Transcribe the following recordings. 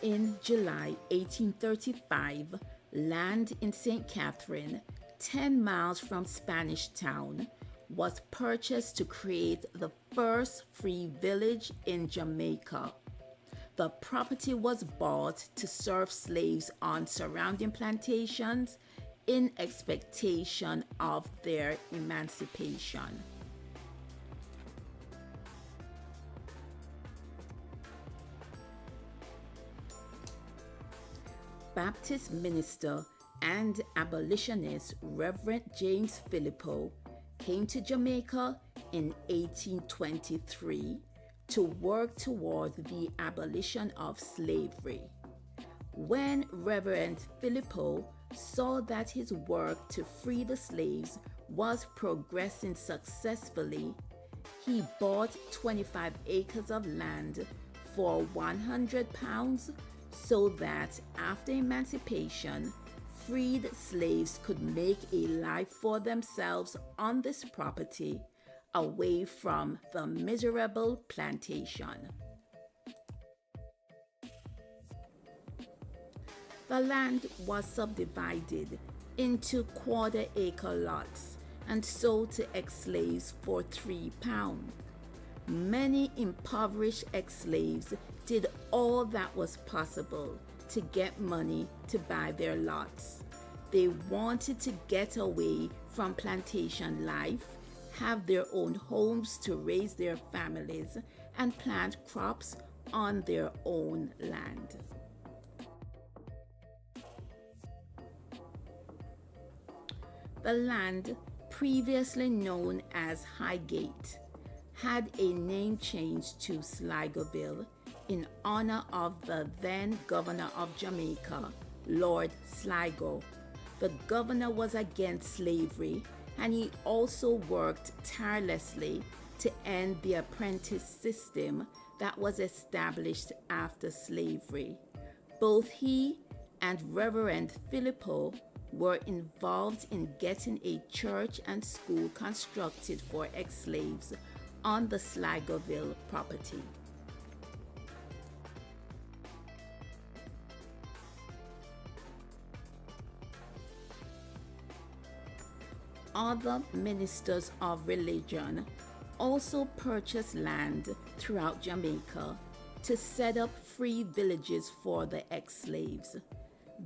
In July 1835, land in St. Catherine, 10 miles from Spanish Town, was purchased to create the first free village in Jamaica. The property was bought to serve slaves on surrounding plantations in expectation of their emancipation. Baptist minister and abolitionist Reverend James Philippo came to Jamaica in 1823 to work toward the abolition of slavery. When Reverend Phillipo saw that his work to free the slaves was progressing successfully, he bought 25 acres of land for £100 so that after emancipation, freed slaves could make a life for themselves on this property away from the miserable plantation. The land was subdivided into quarter-acre lots and sold to ex-slaves for £3. Many impoverished ex-slaves did all that was possible to get money to buy their lots. They wanted to get away from plantation life, have their own homes to raise their families, and plant crops on their own land. The land, previously known as Highgate, had a name change to Sligoville in honor of the then governor of Jamaica, Lord Sligo. The governor was against slavery, and he also worked tirelessly to end the apprentice system that was established after slavery. Both he and Reverend Phillipo were involved in getting a church and school constructed for ex-slaves on the Sligoville property. Other ministers of religion also purchased land throughout Jamaica to set up free villages for the ex-slaves.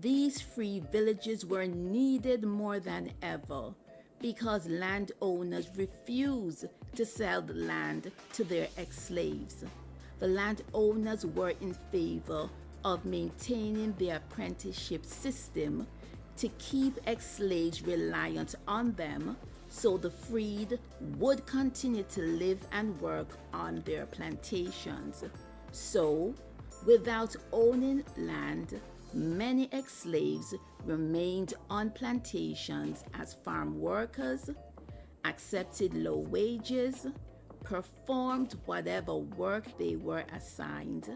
These free villages were needed more than ever because landowners refused to sell the land to their ex-slaves. The landowners were in favor of maintaining the apprenticeship system to keep ex-slaves reliant on them so the freed would continue to live and work on their plantations. So, without owning land, many ex-slaves remained on plantations as farm workers, accepted low wages, performed whatever work they were assigned,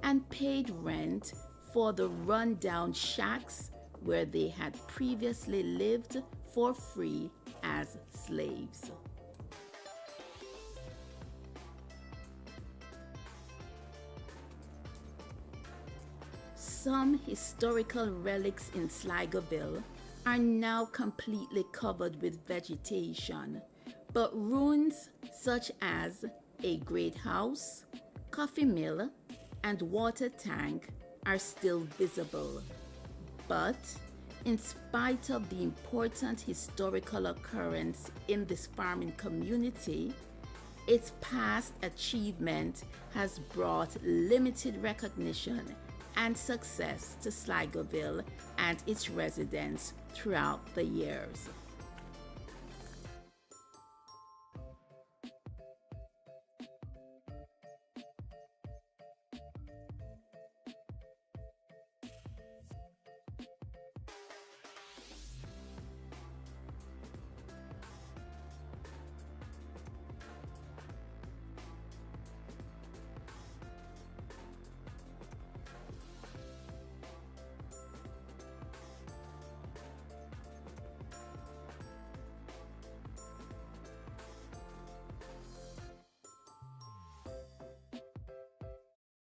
and paid rent for the run-down shacks where they had previously lived for free as slaves. Some historical relics in Sligoville are now completely covered with vegetation, but ruins such as a great house, coffee mill, and water tank are still visible. But in spite of the important historical occurrence in this farming community, its past achievement has brought limited recognition and success to Sligoville and its residents throughout the years.